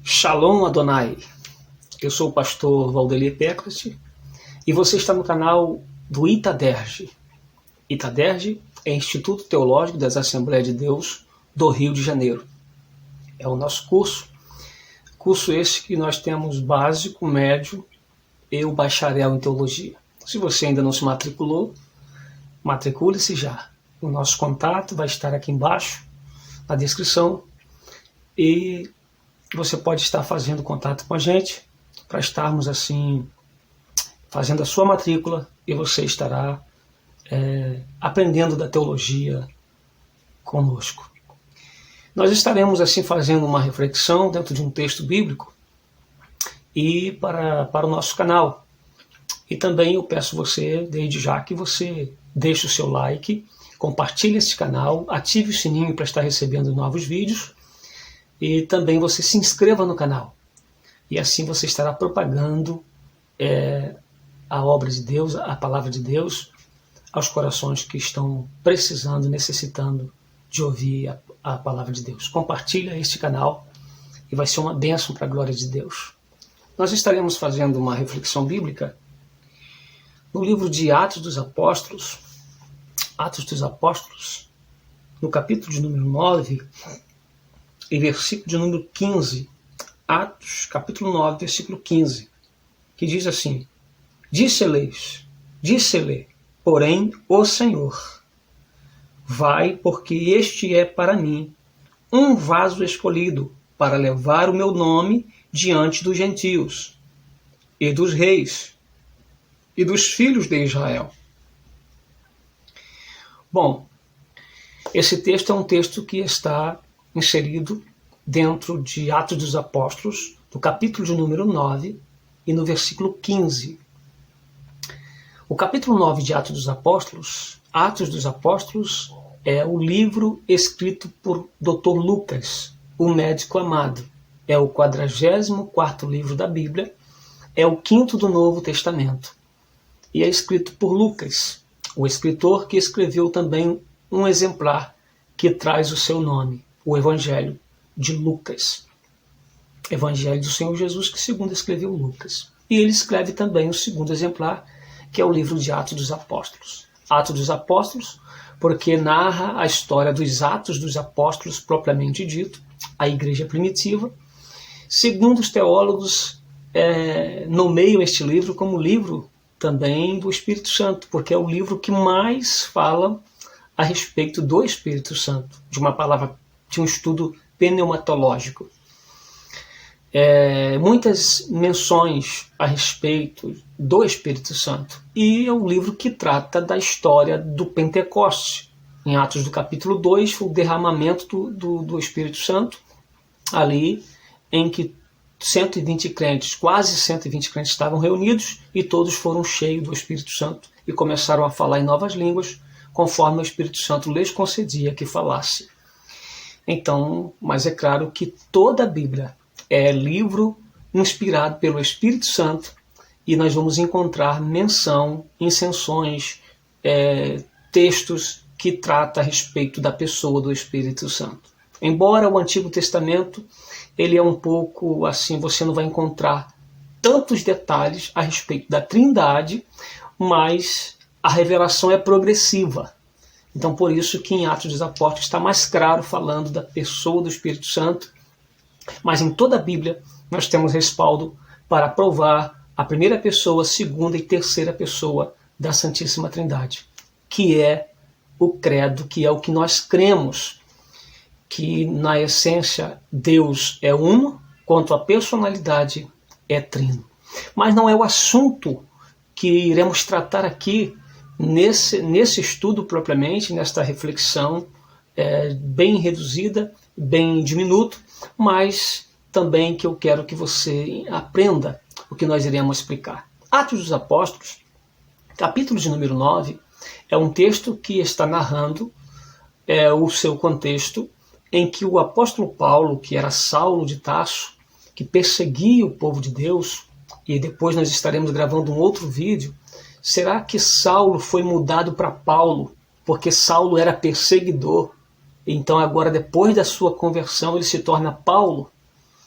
Shalom Adonai, eu sou o pastor Valdeli Pécrate e você está no canal do Itaderge. Itaderge é Instituto Teológico das Assembleias de Deus do Rio de Janeiro. É o nosso curso esse que nós temos básico, médio e o bacharel em teologia. Se você ainda não se matriculou, matricule-se já. O nosso contato vai estar aqui embaixo, na descrição, e você pode estar fazendo contato com a gente para estarmos assim fazendo a sua matrícula e você estará aprendendo da teologia conosco. Nós estaremos assim fazendo uma reflexão dentro de um texto bíblico e para o nosso canal. E também eu peço você, desde já, que você deixe o seu like, compartilhe esse canal, ative o sininho para estar recebendo novos vídeos e também você se inscreva no canal. E assim você estará propagando a obra de Deus, a palavra de Deus, aos corações que estão precisando, necessitando de ouvir a palavra de Deus. Compartilha este canal e vai ser uma bênção para a glória de Deus. Nós estaremos fazendo uma reflexão bíblica no livro de Atos dos Apóstolos, no capítulo de número 9 e versículo de número 15. Atos, capítulo 9, versículo 15, que diz assim: Disse-lhe, porém, o Senhor, vai, porque este é para mim um vaso escolhido para levar o meu nome diante dos gentios e dos reis e dos filhos de Israel. Bom, esse texto é um texto que está inserido dentro de Atos dos Apóstolos, no capítulo de número 9 e no versículo 15. O capítulo 9 de Atos dos Apóstolos é o livro escrito por Dr. Lucas, o médico amado. É o 44º livro da Bíblia, é o 5º do Novo Testamento. E é escrito por Lucas, o escritor que escreveu também um exemplar que traz o seu nome, o Evangelho de Lucas. Evangelho do Senhor Jesus, que segundo escreveu Lucas. E ele escreve também o segundo exemplar, que é o livro de Atos dos Apóstolos. Atos dos Apóstolos, porque narra a história dos Atos dos Apóstolos propriamente dito, a igreja primitiva. Segundo os teólogos, nomeiam este livro como livro também do Espírito Santo, porque é o livro que mais fala a respeito do Espírito Santo, de um estudo pneumatológico. Muitas menções a respeito do Espírito Santo. E é um livro que trata da história do Pentecoste. Em Atos do capítulo 2, o derramamento do Espírito Santo, ali em que 120 crentes, quase 120 crentes estavam reunidos e todos foram cheios do Espírito Santo e começaram a falar em novas línguas, conforme o Espírito Santo lhes concedia que falasse. Então, mas é claro que toda a Bíblia é livro inspirado pelo Espírito Santo e nós vamos encontrar menção, inserções, textos que tratam a respeito da pessoa do Espírito Santo. Embora o Antigo Testamento ele é um pouco assim, você não vai encontrar tantos detalhes a respeito da Trindade, mas a revelação é progressiva. Então, por isso que em Atos dos Apóstolos está mais claro falando da pessoa do Espírito Santo, mas em toda a Bíblia nós temos respaldo para provar a primeira pessoa, segunda e terceira pessoa da Santíssima Trindade, que é o credo, que é o que nós cremos, que na essência Deus é uno, quanto à personalidade é trino. Mas não é o assunto que iremos tratar aqui nesse estudo propriamente, nesta reflexão bem reduzida, bem diminuto, mas também que eu quero que você aprenda o que nós iremos explicar. Atos dos Apóstolos, capítulo de número 9, é um texto que está narrando o seu contexto, em que o apóstolo Paulo, que era Saulo de Tarso, que perseguia o povo de Deus, e depois nós estaremos gravando um outro vídeo, será que Saulo foi mudado para Paulo, porque Saulo era perseguidor, então agora depois da sua conversão ele se torna Paulo?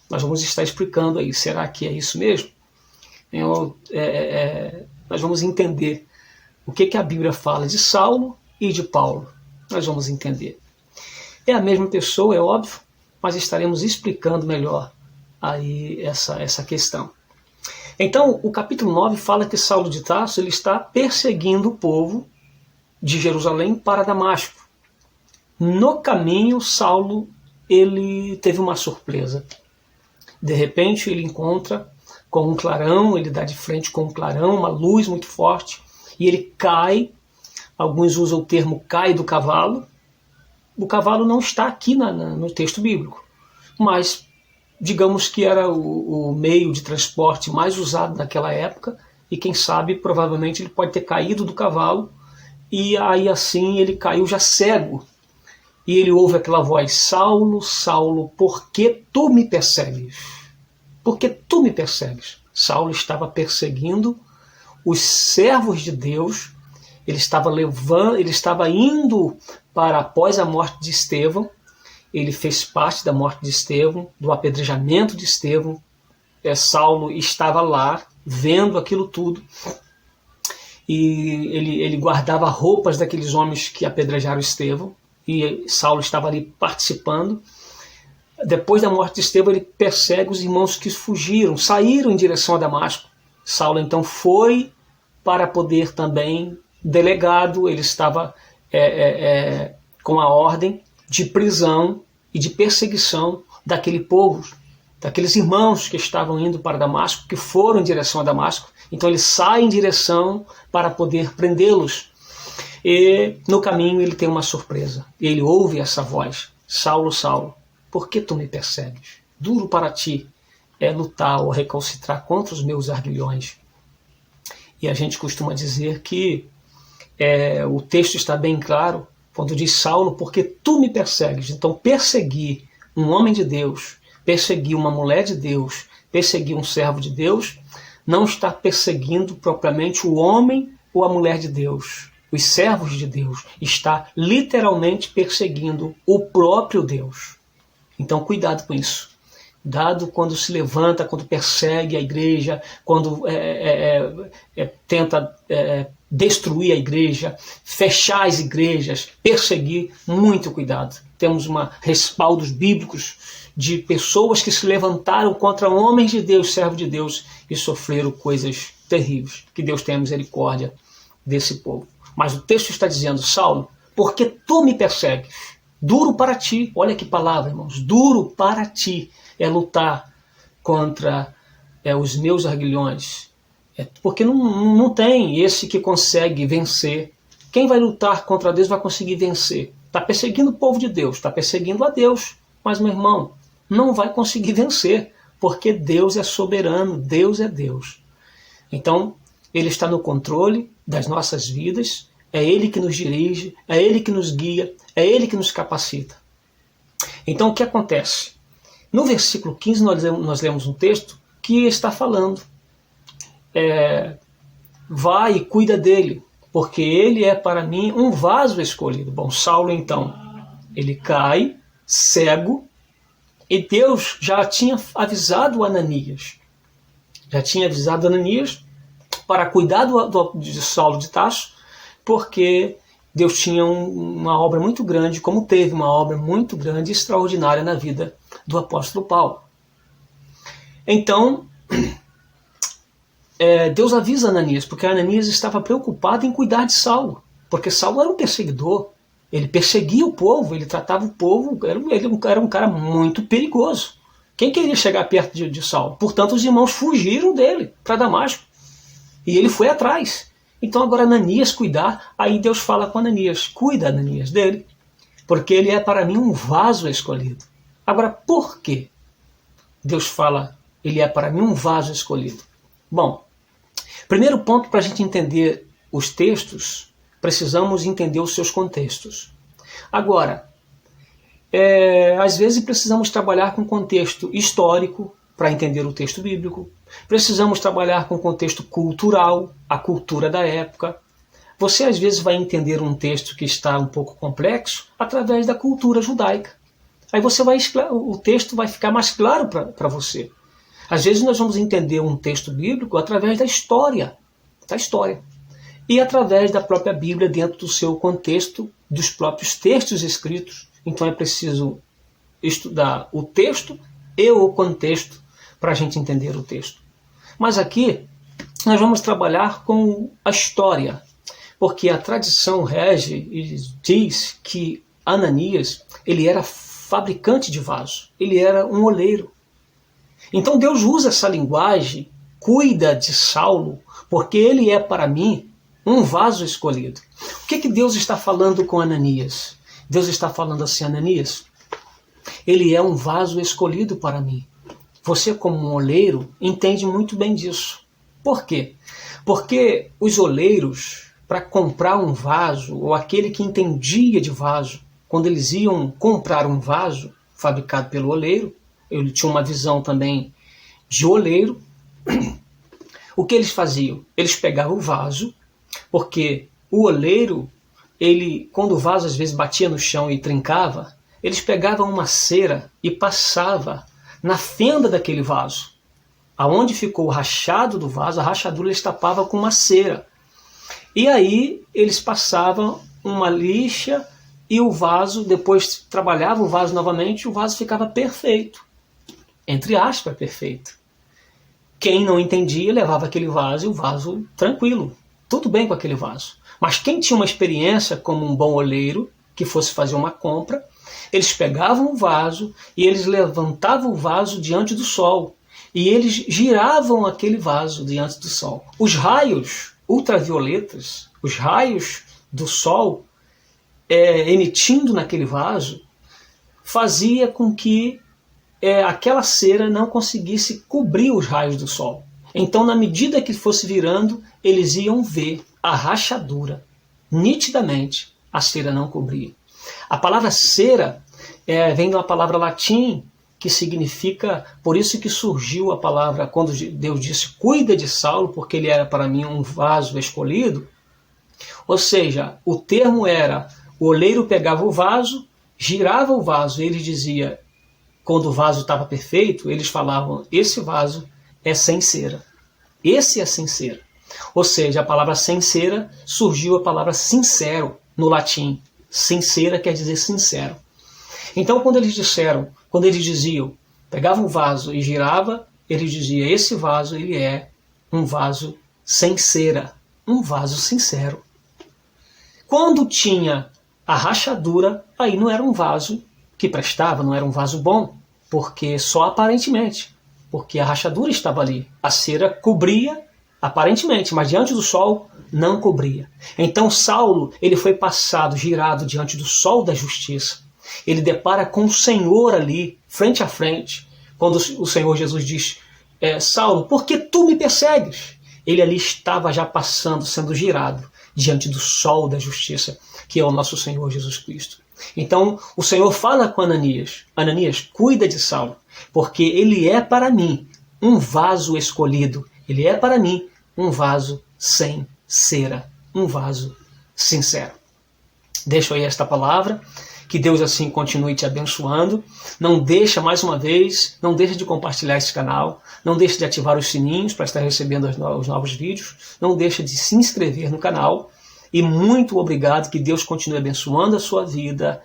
Nós vamos estar explicando aí, será que é isso mesmo? Nós vamos entender o que a Bíblia fala de Saulo e de Paulo. Nós vamos entender. É a mesma pessoa, é óbvio, mas estaremos explicando melhor aí essa questão. Então, o capítulo 9 fala que Saulo de Tarso ele está perseguindo o povo de Jerusalém para Damasco. No caminho, Saulo ele teve uma surpresa. De repente, ele encontra com um clarão, ele dá de frente com um clarão, uma luz muito forte, e ele cai, alguns usam o termo cai do cavalo. O cavalo não está aqui no texto bíblico, mas digamos que era o meio de transporte mais usado naquela época, e quem sabe, provavelmente, ele pode ter caído do cavalo, e aí assim ele caiu já cego. E ele ouve aquela voz, Saulo, Saulo, por que tu me persegues? Por que tu me persegues? Saulo estava perseguindo os servos de Deus, ele estava indo para após a morte de Estevão, ele fez parte da morte de Estevão, do apedrejamento de Estevão. Saulo estava lá, vendo aquilo tudo, e ele guardava roupas daqueles homens que apedrejaram Estevão, e Saulo estava ali participando. Depois da morte de Estevão, ele persegue os irmãos que fugiram, saíram em direção a Damasco. Saulo então foi para poder também, delegado, ele estava com a ordem de prisão e de perseguição daquele povo, daqueles irmãos que estavam indo para Damasco, que foram em direção a Damasco. Então ele sai em direção para poder prendê-los. E no caminho ele tem uma surpresa. Ele ouve essa voz, Saulo, Saulo, por que tu me persegues? Duro para ti é lutar ou recalcitrar contra os meus arguilhões. E a gente costuma dizer que o texto está bem claro quando diz Saulo, porque tu me persegues. Então perseguir um homem de Deus, perseguir uma mulher de Deus, perseguir um servo de Deus, não está perseguindo propriamente o homem ou a mulher de Deus. Os servos de Deus, está literalmente perseguindo o próprio Deus. Então cuidado com isso. Cuidado quando se levanta, quando persegue a igreja, quando tenta destruir a igreja, fechar as igrejas, perseguir, muito cuidado. Temos respaldos bíblicos de pessoas que se levantaram contra homens de Deus, servos de Deus, e sofreram coisas terríveis. Que Deus tenha misericórdia desse povo. Mas o texto está dizendo, Saulo, porque tu me persegues? Duro para ti, olha que palavra, irmãos, duro para ti é lutar contra os meus arguilhões. Porque não tem esse que consegue vencer. Quem vai lutar contra Deus vai conseguir vencer. Está perseguindo o povo de Deus, está perseguindo a Deus. Mas, meu irmão, não vai conseguir vencer, porque Deus é soberano, Deus é Deus. Então, Ele está no controle das nossas vidas, é Ele que nos dirige, é Ele que nos guia, é Ele que nos capacita. Então o que acontece? No versículo 15 nós lemos um texto que está falando, vai e cuida dele, porque ele é para mim um vaso escolhido. Bom, Saulo então, ele cai, cego, e Deus já tinha avisado Ananias, para cuidar de Saulo de Tarso, porque Deus tinha uma obra muito grande, como teve uma obra muito grande e extraordinária na vida do apóstolo Paulo. Então, Deus avisa Ananias, porque Ananias estava preocupado em cuidar de Saulo, porque Saulo era um perseguidor, ele perseguia o povo, ele tratava o povo, ele era um cara muito perigoso. Quem queria chegar perto de Saulo? Portanto, os irmãos fugiram dele para Damasco. E ele foi atrás. Então agora Ananias cuidar, aí Deus fala com Ananias, cuida Ananias dele, porque ele é para mim um vaso escolhido. Agora por quê? Deus fala, ele é para mim um vaso escolhido. Bom, primeiro ponto para a gente entender os textos, precisamos entender os seus contextos. Agora, às vezes precisamos trabalhar com contexto histórico para entender o texto bíblico. Precisamos trabalhar com contexto cultural, a cultura da época. Você às vezes vai entender um texto que está um pouco complexo através da cultura judaica. Aí o texto vai ficar mais claro para você. Às vezes nós vamos entender um texto bíblico através da história, e através da própria Bíblia dentro do seu contexto, dos próprios textos escritos. Então é preciso estudar o texto e o contexto para a gente entender o texto. Mas aqui nós vamos trabalhar com a história, porque a tradição rege e diz que Ananias, ele era fabricante de vaso, ele era um oleiro. Então Deus usa essa linguagem, cuida de Saulo, porque ele é para mim um vaso escolhido. O que Deus está falando com Ananias? Deus está falando assim: Ananias, ele é um vaso escolhido para mim. Você, como um oleiro, entende muito bem disso. Por quê? Porque os oleiros, para comprar um vaso, ou aquele que entendia de vaso, quando eles iam comprar um vaso fabricado pelo oleiro, ele tinha uma visão também de oleiro, o que eles faziam? Eles pegavam o vaso, porque o oleiro, quando o vaso às vezes batia no chão e trincava, eles pegavam uma cera e passavam na fenda daquele vaso. Aonde ficou o rachado do vaso, a rachadura eles tapavam com uma cera. E aí eles passavam uma lixa e o vaso, depois trabalhava o vaso novamente, o vaso ficava perfeito. Entre aspas, perfeito. Quem não entendia levava aquele vaso e o vaso tranquilo. Tudo bem com aquele vaso. Mas quem tinha uma experiência como um bom oleiro, que fosse fazer uma compra, eles pegavam o vaso e eles levantavam o vaso diante do sol. E eles giravam aquele vaso diante do sol. Os raios ultravioletas, os raios do sol emitindo naquele vaso, fazia com que aquela cera não conseguisse cobrir os raios do sol. Então, na medida que fosse virando, eles iam ver a rachadura. Nitidamente, a cera não cobria. A palavra cera vem de uma palavra latim que significa, por isso que surgiu a palavra, quando Deus disse, cuida de Saulo, porque ele era para mim um vaso escolhido. Ou seja, o termo era, o oleiro pegava o vaso, girava o vaso, e ele dizia, quando o vaso estava perfeito, eles falavam, esse vaso é sem cera. Esse é sem cera. Ou seja, a palavra sem cera surgiu a palavra sincero no latim. Sincera quer dizer sincero. Então, quando eles diziam, pegavam o vaso e girava, eles diziam, esse vaso ele é um vaso sem cera, um vaso sincero. Quando tinha a rachadura, aí não era um vaso que prestava, não era um vaso bom, porque só aparentemente, porque a rachadura estava ali. A cera cobria aparentemente, mas diante do sol não cobria. Então Saulo, ele foi passado, girado diante do sol da justiça. Ele depara com o Senhor ali, frente a frente, quando o Senhor Jesus diz, Saulo, por que tu me persegues? Ele ali estava já passando, sendo girado diante do sol da justiça, que é o nosso Senhor Jesus Cristo. Então o Senhor fala com Ananias, Ananias, cuida de Saulo, porque ele é para mim um vaso escolhido, ele é para mim um vaso sem cera, um vaso sincero. Deixo aí esta palavra, que Deus assim continue te abençoando. Não deixa, mais uma vez, não deixa de compartilhar esse canal, não deixa de ativar os sininhos para estar recebendo os novos vídeos, não deixa de se inscrever no canal. E muito obrigado, que Deus continue abençoando a sua vida.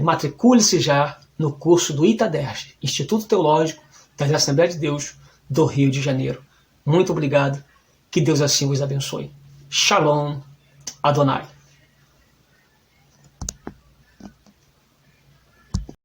Matricule-se já no curso do ITADERJ, Instituto Teológico da Assembleia de Deus do Rio de Janeiro. Muito obrigado, que Deus assim os abençoe. Shalom Adonai.